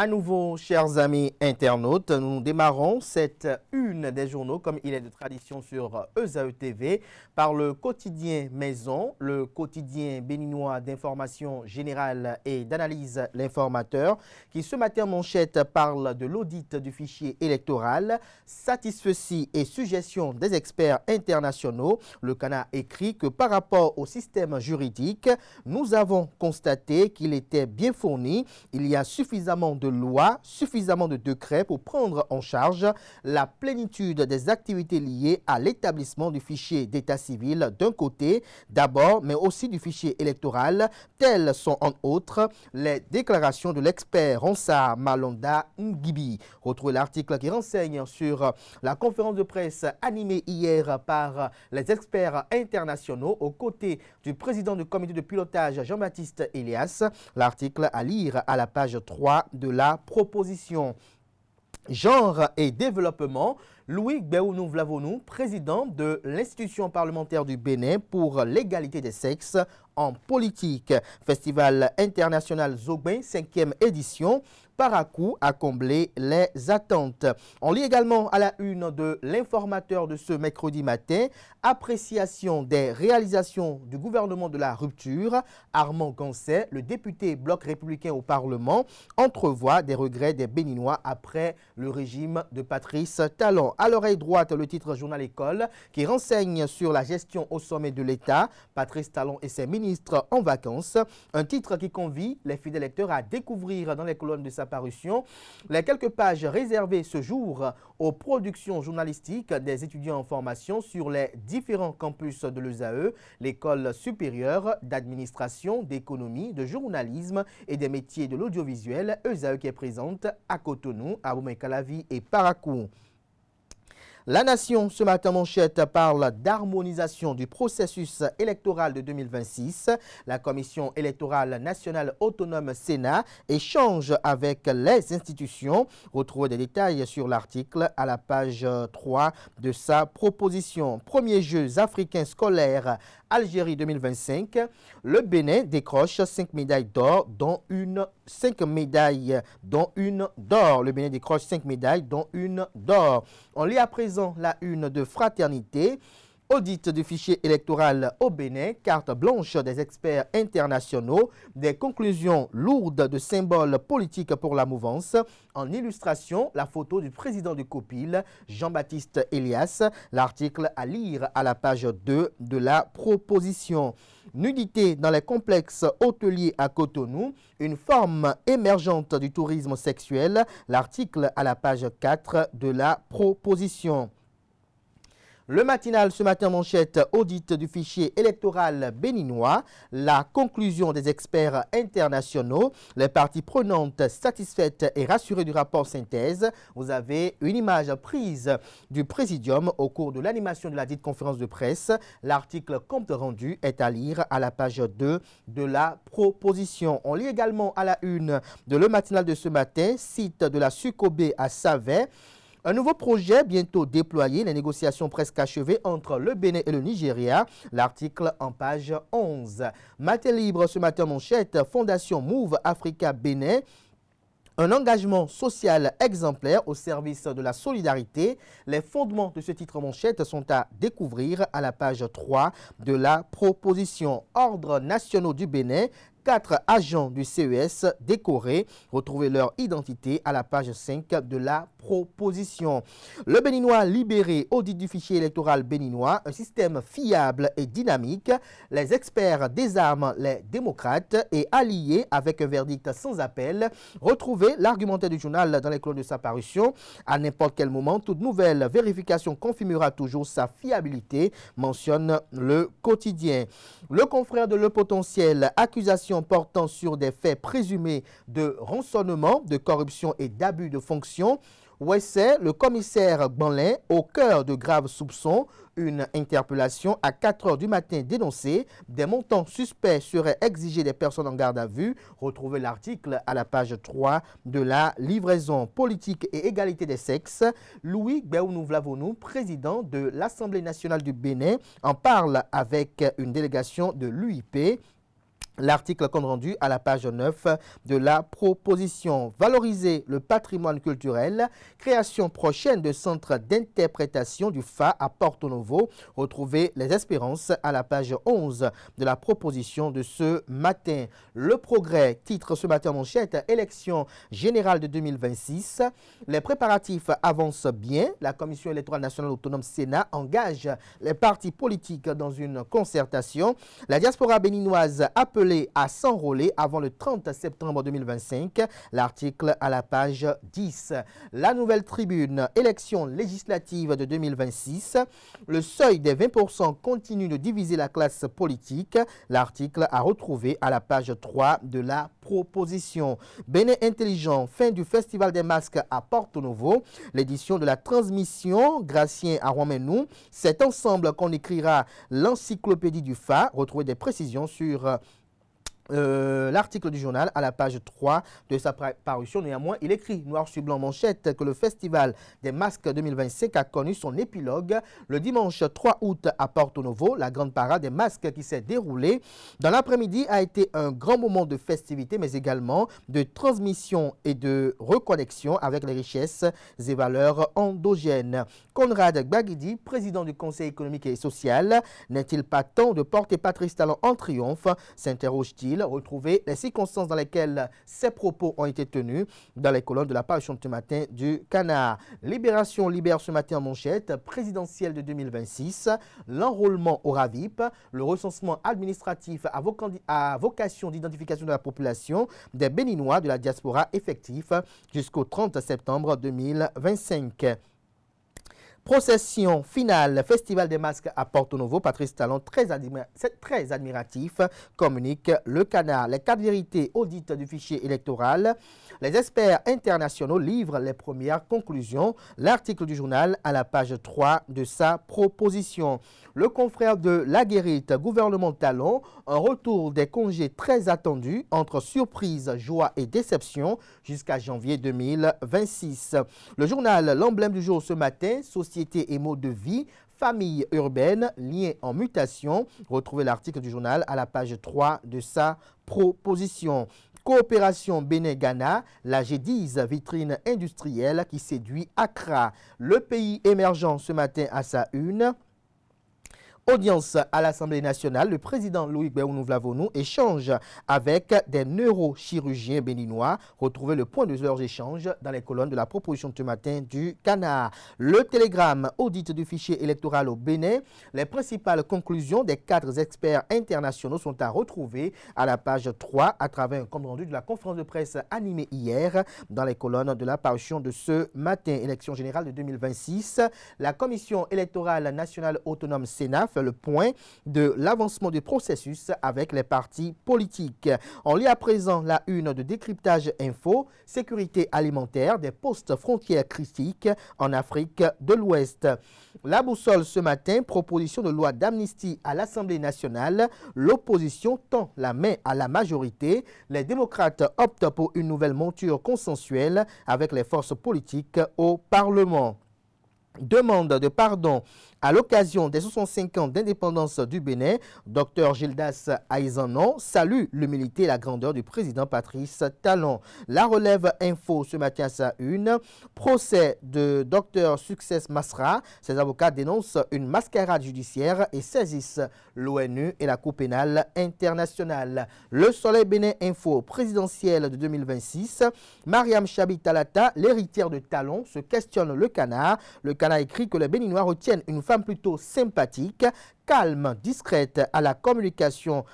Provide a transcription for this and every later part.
À nouveau, chers amis internautes, nous démarrons cette une des journaux, comme il est de tradition sur ESAE TV, par le quotidien Maison, le quotidien béninois d'information générale et d'analyse L'Informateur, qui ce matin en manchette parle de l'audit du fichier électoral, satisfecit et suggestions des experts internationaux. Le CANA écrit que par rapport au système juridique, nous avons constaté qu'il était bien fourni. Il y a suffisamment de lois, suffisamment de décrets pour prendre en charge la plénitude des activités liées à l'établissement du fichier d'état civil d'un côté d'abord, mais aussi du fichier électoral. Telles sont en outre les déclarations de l'expert Ronsard Malonda Ngibi. Retrouvez l'article qui renseigne sur la conférence de presse animée hier par les experts internationaux aux côtés du président du comité de pilotage Jean-Baptiste Elias. L'article à lire à la page 3 de la proposition. Genre et développement, Louis Gbéounou Vlavonou, président de l'institution parlementaire du Bénin pour l'égalité des sexes en politique. Festival international Zogben, 5e édition. Parakou a comblé les attentes. On lit également à la une de l'Informateur de ce mercredi matin, appréciation des réalisations du gouvernement de la rupture. Armand Gansset, le député bloc républicain au Parlement, entrevoit des regrets des Béninois après le régime de Patrice Talon. À l'oreille droite, le titre Journal École qui renseigne sur la gestion au sommet de l'État. Patrice Talon et ses ministres en vacances. Un titre qui convie les fidèles lecteurs à découvrir dans les colonnes de sa parution les quelques pages réservées ce jour aux productions journalistiques des étudiants en formation sur les différents campus de l'ESAE, l'école supérieure d'administration, d'économie, de journalisme et des métiers de l'audiovisuel, ESAE qui est présente à Cotonou, à Boumé-Calavi et Parakou. La Nation, ce matin, manchette, parle d'harmonisation du processus électoral de 2026. La Commission électorale nationale autonome Sénat échange avec les institutions. Retrouvez des détails sur l'article à la page 3 de sa proposition. Premiers Jeux africains scolaires Algérie 2025. Le Bénin décroche 5 médailles d'or, dont une d'or. Le Bénin décroche 5 médailles, dont une d'or. On lit à présent la une de Fraternité. Audit du fichier électoral au Bénin, carte blanche des experts internationaux, des conclusions lourdes de symboles politiques pour la mouvance. En illustration, la photo du président du COPIL, Jean-Baptiste Elias. L'article à lire à la page 2 de la proposition. Nudité dans les complexes hôteliers à Cotonou, une forme émergente du tourisme sexuel. L'article à la page 4 de la proposition. Le matinal ce matin manchette, audit du fichier électoral béninois, la conclusion des experts internationaux, les parties prenantes satisfaites et rassurées du rapport synthèse. Vous avez une image prise du présidium au cours de l'animation de la dite conférence de presse. L'article compte rendu est à lire à la page 2 de la proposition. On lit également à la une de le matinal de ce matin, site de la Sucobé à Savet. Un nouveau projet bientôt déployé, les négociations presque achevées entre le Bénin et le Nigeria. L'article en page 11. Matin libre ce matin manchette, Fondation Move Africa Bénin. Un engagement social exemplaire au service de la solidarité. Les fondements de ce titre manchette sont à découvrir à la page 3 de la proposition. Ordre nationaux du Bénin. 4 agents du CES décorés. Retrouvez leur identité à la page 5 de la proposition. Le Béninois libéré, audit du fichier électoral béninois, un système fiable et dynamique. Les experts désarment les démocrates et alliés avec un verdict sans appel. Retrouvez l'argumentaire du journal dans les colonnes de sa parution. À n'importe quel moment, toute nouvelle vérification confirmera toujours sa fiabilité, mentionne le quotidien. Le confrère de Le Potentiel, accusation portant sur des faits présumés de rançonnement, de corruption et d'abus de fonction. Ouessé, le commissaire Gbanlin, au cœur de graves soupçons, une interpellation à 4 heures du matin dénoncée. Des montants suspects seraient exigés des personnes en garde à vue. Retrouvez l'article à la page 3 de la livraison politique et égalité des sexes. Louis Gbéounou Vlavonou, président de l'Assemblée nationale du Bénin, en parle avec une délégation de l'UIP. L'article compte rendu à la page 9 de la proposition. Valoriser le patrimoine culturel, création prochaine de centres d'interprétation du FA à Porto Novo. Retrouvez les espérances à la page 11 de la proposition de ce matin. Le Progrès, titre ce matin en manchette, élection générale de 2026. Les préparatifs avancent bien. La Commission électorale nationale autonome Sénat engage les partis politiques dans une concertation. La diaspora béninoise appelée à s'enrôler avant le 30 septembre 2025. L'article à la page 10. La Nouvelle Tribune, élection législative de 2026. Le seuil des 20% continue de diviser la classe politique. L'article à retrouver à la page 3 de la proposition. Bénin intelligent, fin du Festival des masques à Porto Novo. L'édition de la transmission, Gracien à Romenou. C'est ensemble qu'on écrira l'encyclopédie du FA. Retrouvez des précisions sur l'article du journal à la page 3 de sa parution. Néanmoins, il écrit noir sur blanc manchette que le Festival des masques 2025 a connu son épilogue le dimanche 3 août à Porto Novo. La grande parade des masques qui s'est déroulée dans l'après-midi a été un grand moment de festivité, mais également de transmission et de reconnexion avec les richesses et valeurs endogènes. Conrad Gbagidi, président du Conseil économique et social, n'est-il pas temps de porter Patrice Talon en triomphe, s'interroge-t-il. Retrouver les circonstances dans lesquelles ces propos ont été tenus dans les colonnes de la parution de ce matin du Canard. Libération libère ce matin en manchette, présidentielle de 2026, l'enrôlement au RAVIP, le recensement administratif à vocation d'identification de la population des Béninois de la diaspora effectif jusqu'au 30 septembre 2025. Procession finale, Festival des masques à Porto Novo. Patrice Talon, très admiratif, communique le Canard. Les 4 vérités audit du fichier électoral. Les experts internationaux livrent les premières conclusions. L'article du journal à la page 3 de sa proposition. Le confrère de La Guérite, gouvernement Talon, un retour des congés très attendus entre surprise, joie et déception jusqu'à janvier 2026. Le journal, l'emblème du jour ce matin, société et mode de vie, famille urbaine, lien en mutation. Retrouvez l'article du journal à la page 3 de sa proposition. Coopération Bénin-Ghana, la G10 vitrine industrielle qui séduit Accra. Le pays émergent ce matin à sa une. Audience à l'Assemblée nationale, le président Louis Béounou-Vlavonou échange avec des neurochirurgiens béninois. Retrouvez le point de leurs échanges dans les colonnes de la proposition de ce matin du Canard. Le Télégramme, audit du fichier électoral au Bénin. Les principales conclusions des 4 experts internationaux sont à retrouver à la page 3 à travers un compte rendu de la conférence de presse animée hier dans les colonnes de la parution de ce matin. Élection générale de 2026. La Commission électorale nationale autonome Sénat fait le point de l'avancement du processus avec les partis politiques. On lit à présent la une de décryptage info, sécurité alimentaire, des postes frontières critiques en Afrique de l'Ouest. La boussole ce matin, proposition de loi d'amnistie à l'Assemblée nationale. L'opposition tend la main à la majorité. Les démocrates optent pour une nouvelle monture consensuelle avec les forces politiques au Parlement. Demande de pardon à l'occasion des 65 ans d'indépendance du Bénin. Dr Gildas Aizanon salue l'humilité et la grandeur du président Patrice Talon. La relève info ce matin à sa une. Procès de Dr Success Masra. Ses avocats dénoncent une mascarade judiciaire et saisissent l'ONU et la Cour pénale internationale. Le Soleil Bénin info présidentielle de 2026. Mariam Chabi Talata, l'héritière de Talon, se questionne le Canard. Le Canard écrit que les Béninois retiennent une femme plutôt sympathique, calme, discrète, à la communication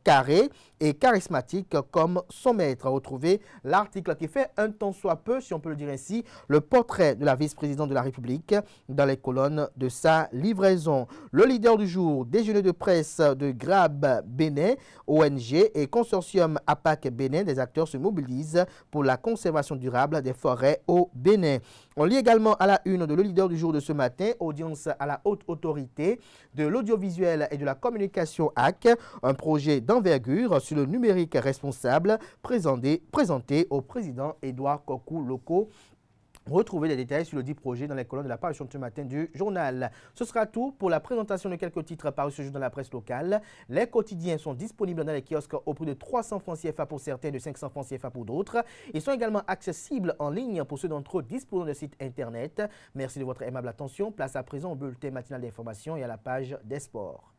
carrée et charismatique comme son maître. Retrouvez l'article qui fait un tant soit peu, si on peut le dire ainsi, le portrait de la vice-présidente de la République dans les colonnes de sa livraison. Le leader du jour, déjeuner de presse de Grab Bénin, ONG et consortium APAC Bénin, des acteurs se mobilisent pour la conservation durable des forêts au Bénin. On lit également à la une de le leader du jour de ce matin, audience à la haute autorité de l'audiovisuel et de la communication AC, un projet d'envergure sur le numérique responsable présenté au président Édouard Kokou Loko Retrouvez les détails sur le dit projet dans les colonnes de la parution de ce matin du journal. Ce sera tout pour la présentation de quelques titres parus ce jour dans la presse locale. Les quotidiens sont disponibles dans les kiosques au prix de 300 francs CFA pour certains et de 500 francs CFA pour d'autres. Ils sont également accessibles en ligne pour ceux d'entre eux disposant de site internet. Merci de votre aimable attention. Place à présent au bulletin matinal d'information et à la page des sports.